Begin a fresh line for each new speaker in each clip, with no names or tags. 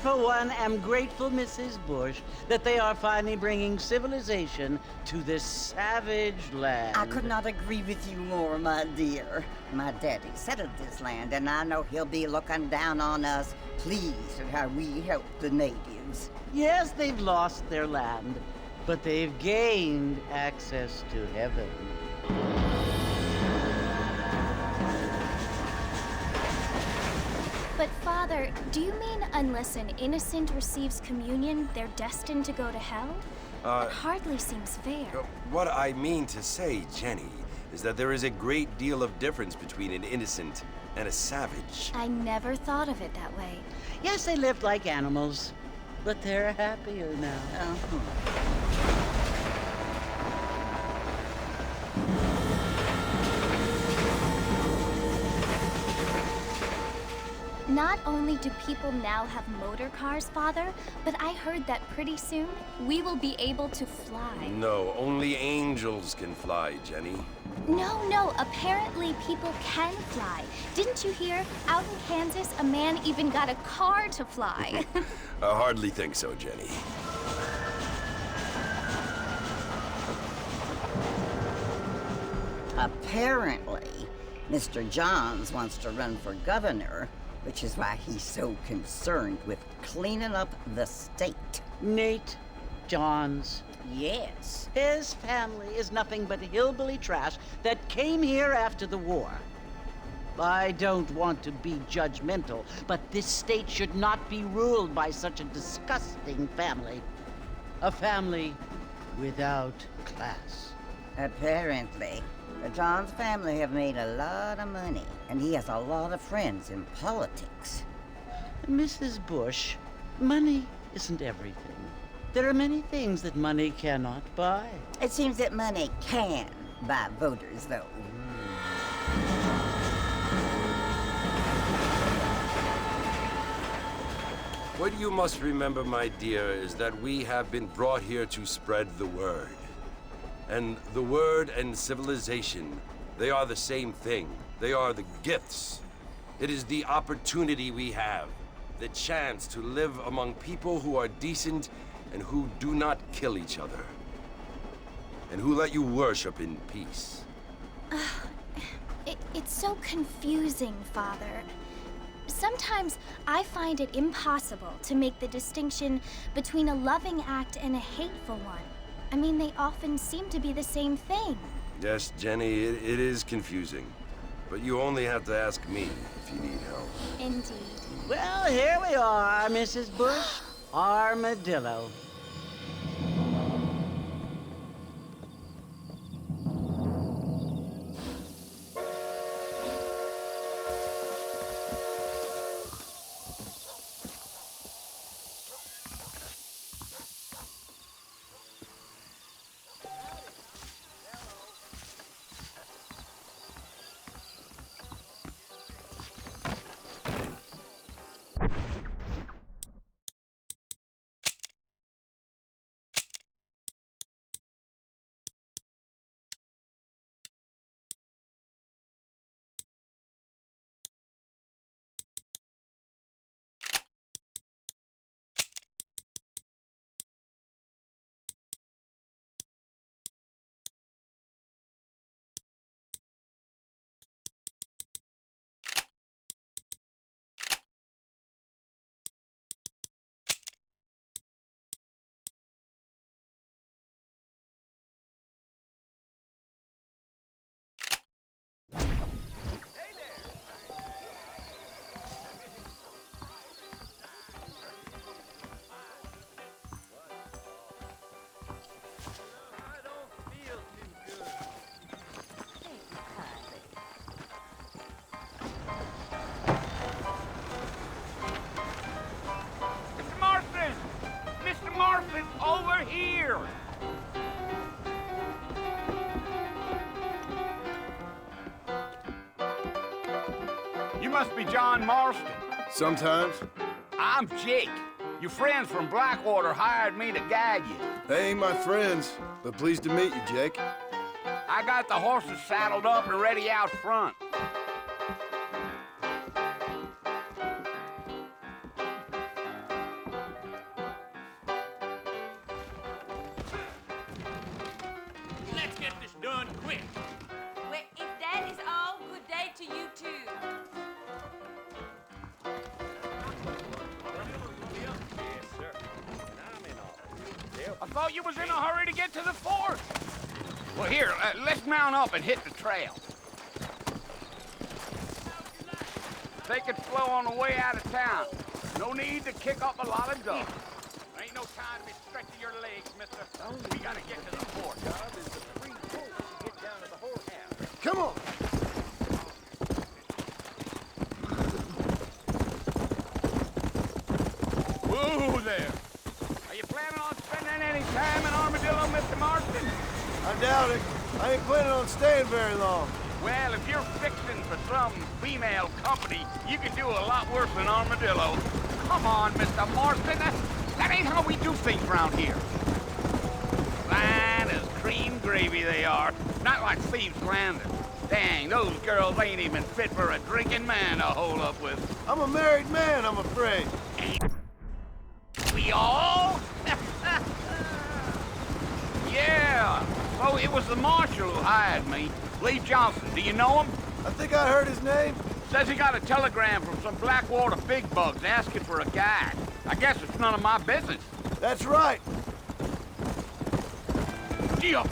for one, am grateful, Mrs. Bush, that they are finally bringing civilization to this savage land.
I could not agree with you more, my dear. My daddy settled this land, and I know he'll be looking down on us, pleased at how we help the natives.
Yes, they've lost their land, but they've gained access to heaven.
But Father, do you mean unless an innocent receives communion, they're destined to go to hell? That hardly seems fair.
What I mean to say, Jenny, is that there is a great deal of difference between an innocent and a savage.
I never thought of it that way.
Yes, they lived like animals, but they're happier now.
Not only do people now have motor cars, Father, but I heard that pretty soon we will be able to fly.
No, only angels can fly, Jenny.
No, apparently people can fly. Didn't you hear? Out in Kansas, a man even got a car to fly.
I hardly think so, Jenny.
Apparently, Mr. Johns wants to run for governor, which is why he's so concerned with cleaning up the state.
Nate Johns.
Yes.
His family is nothing but hillbilly trash that came here after the war. I don't want to be judgmental, but this state should not be ruled by such a disgusting family. A family without class.
Apparently. The Johns family have made a lot of money, and he has a lot of friends in politics.
Mrs. Bush, money isn't everything. There are many things that money cannot buy.
It seems that money can buy voters, though.
What you must remember, my dear, is that we have been brought here to spread the word. And the word and civilization, they are the same thing. They are the gifts. It is the opportunity we have, the chance to live among people who are decent and who do not kill each other, and who let you worship in peace.
It's so confusing, Father. Sometimes I find it impossible to make the distinction between a loving act and a hateful one. I mean, they often seem to be the same thing.
Yes, Jenny, it is confusing. But you only have to ask me if you need help.
Indeed.
Well, here we are, Mrs. Bush. Armadillo.
Over here! You must be John Marston.
Sometimes.
I'm Jake. Your friends from Blackwater hired me to guide you.
They ain't my friends, but pleased to meet you, Jake.
I got the horses saddled up and ready out front. I thought you was in a hurry to get to the fort. Well, here, let's mount up and hit the trail. Take it slow on the way out of town. No need to kick up a lot of dust. There ain't no time to be stretching your legs, mister. We gotta get to the fort.
Come on!
Whoa there. Are you planning on spending any time in Armadillo, Mr. Marston?
I doubt it. I ain't planning on staying very long.
Well, if you're fixing for some female company, you can do a lot worse than Armadillo. Come on, Mr. Marston. That ain't how we do things around here. Fine as cream gravy they are. Not like Thieves' Landing. Dang, those girls ain't even fit for a drinking man to hold up with.
I'm a married man, I'm afraid.
Ain't we all? Yeah. Oh, it was the marshal who hired me. Lee Johnson, do you know him?
I think I heard his name.
Says he got a telegram from some Blackwater big bugs asking for a guide. I guess it's none of my business.
That's right.
Gee up.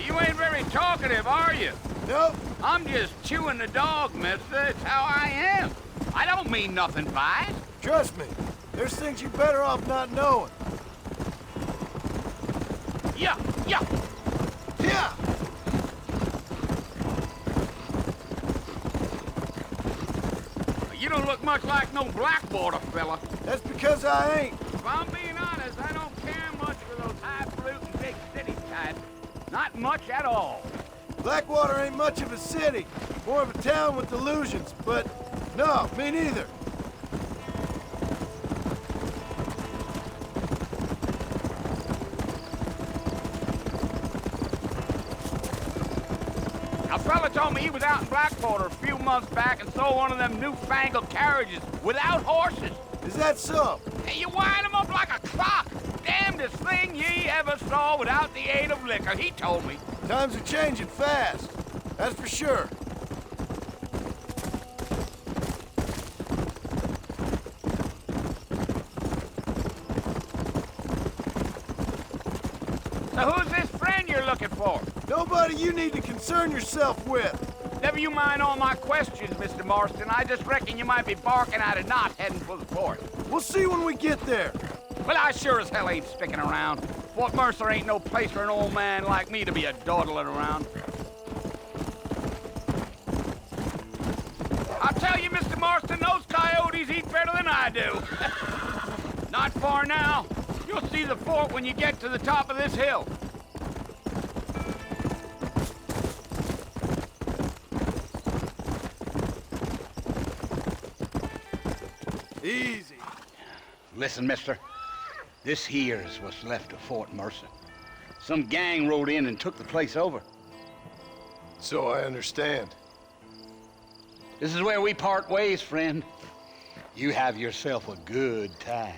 You ain't very talkative, are you?
Nope.
I'm just chewing the dog, mister. It's how I am. I don't mean nothing by it.
Trust me. There's things you're better off not knowing.
Yeah.
Yeah!
You don't look much like no Blackwater fella.
That's because I ain't.
If I'm being honest, I don't care much for those highfalutin big city types. Not much at all.
Blackwater ain't much of a city. More of a town with illusions, but no, me neither.
A fella told me he was out in Blackwater a few months back and saw one of them newfangled carriages without horses.
Is that so?
Hey, you wind them up like a clock. damnedest thing ye ever saw without the aid of liquor, he told me.
Times are changing fast. That's for sure.
So who's this friend you're looking for?
Nobody you need to concern yourself with.
Never you mind all my questions, Mr. Marston. I just reckon you might be barking out a knot heading for the fort.
We'll see when we get there.
Well, I sure as hell ain't sticking around. Fort Mercer ain't no place for an old man like me to be a dawdling around. I'll tell you, Mr. Marston, those coyotes eat better than I do. Not far now. You'll see the fort when you get to the top of this hill.
Easy.
Listen, mister. This here is what's left of Fort Mercer. Some gang rode in and took the place over.
So I understand.
This is where we part ways, friend. You have yourself a good time.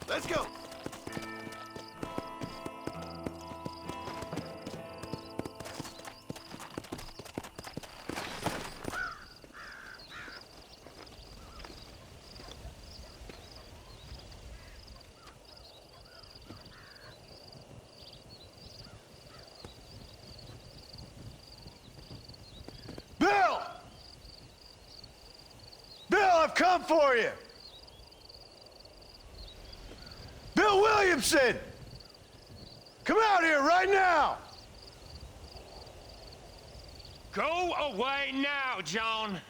Let's go. Bill! Bill, I've come for you! Bill Williamson! Come out here right now!
Go away now, John.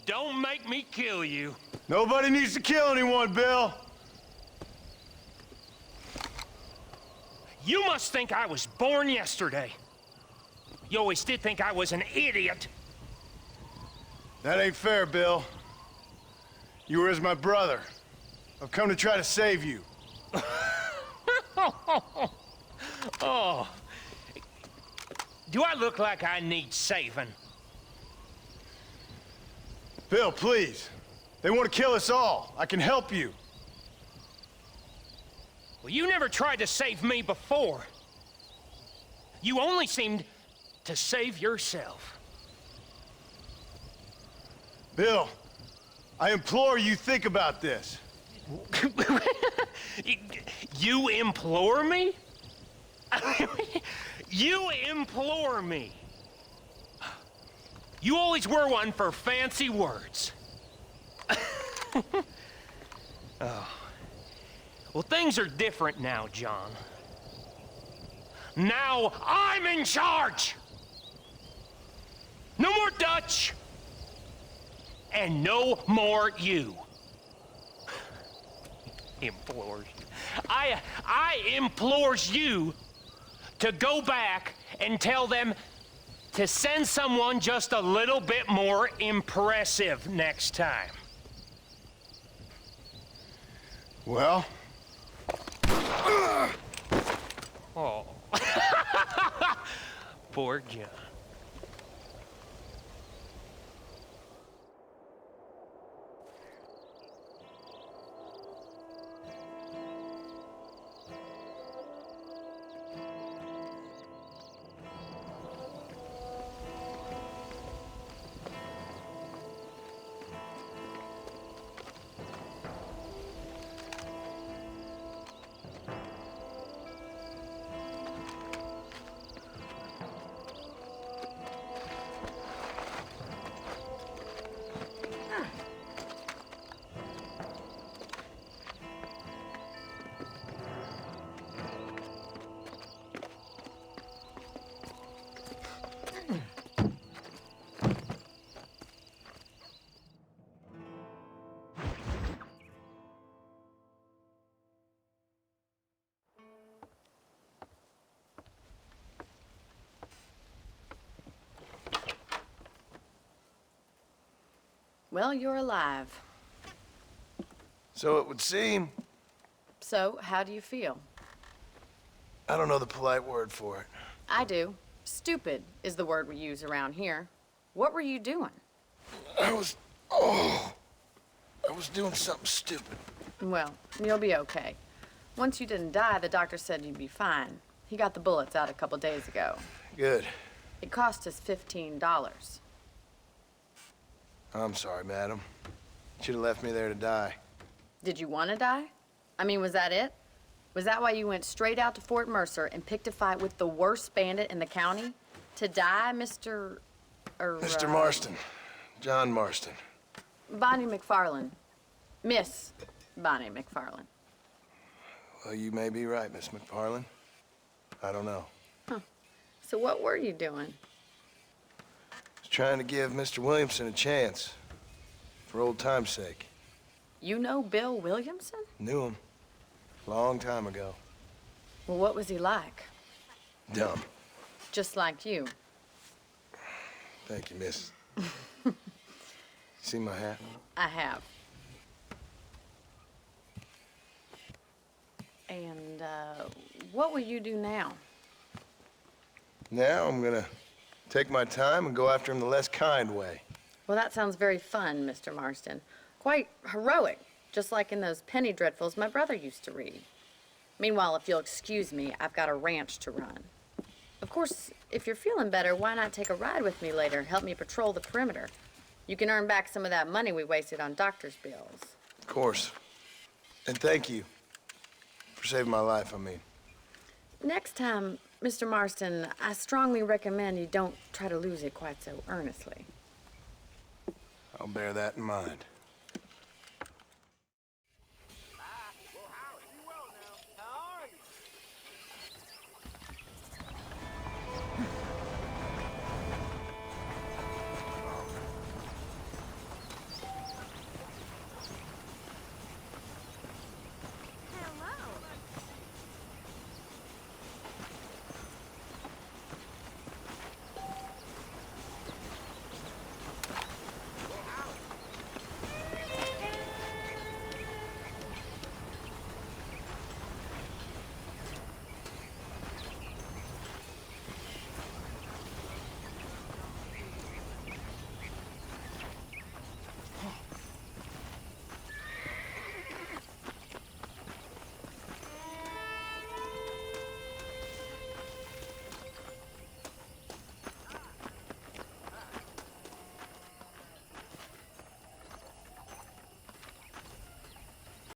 Don't make me kill you.
Nobody needs to kill anyone, Bill.
You must think I was born yesterday. You always did think I was an idiot.
That ain't fair, Bill. You were as my brother. I've come to try to save you.
Oh. Do I look like I need saving?
Bill, please. They want to kill us all. I can help you.
Well, you never tried to save me before. You only seemed to save yourself.
Bill, I implore you think about this.
You implore me? You implore me. You always were one for fancy words. Oh. Well, things are different now, John. Now I'm in charge! No more Dutch! And no more you. Implores. I implores you to go back and tell them to send someone just a little bit more impressive next time.
Well?
Oh. Poor John.
Well, you're alive.
So it would seem.
So, how do you feel?
I don't know the polite word for it.
I do. Stupid is the word we use around here. What were you doing?
I was doing something stupid.
Well, you'll be okay. Once you didn't die, the doctor said you'd be fine. He got the bullets out a couple days ago.
Good.
It cost us $15.
I'm sorry, madam. Should have left me there to die.
Did you want to die? I mean, was that it? Was that why you went straight out to Fort Mercer and picked a fight with the worst bandit in the county? To die, Mr.
Mr. Marston. John Marston.
Bonnie McFarland. Miss Bonnie McFarland.
Well, you may be right, Miss McFarland. I don't know.
So what were you doing?
Was trying to give Mr. Williamson a chance. For old time's sake.
You know Bill Williamson?
Knew him. Long time ago.
Well, what was he like?
Dumb.
Just like you.
Thank you, miss. See my hat?
I have. And, what will you do now?
Now I'm gonna take my time and go after him the less kind way.
Well, that sounds very fun, Mr. Marston. Quite heroic, just like in those penny dreadfuls my brother used to read. Meanwhile, if you'll excuse me, I've got a ranch to run. Of course, if you're feeling better, why not take a ride with me later? Help me patrol the perimeter. You can earn back some of that money we wasted on doctor's bills.
Of course. And thank you for saving my life, I mean.
Next time, Mr. Marston, I strongly recommend you don't try to lose it quite so earnestly.
I'll bear that in mind.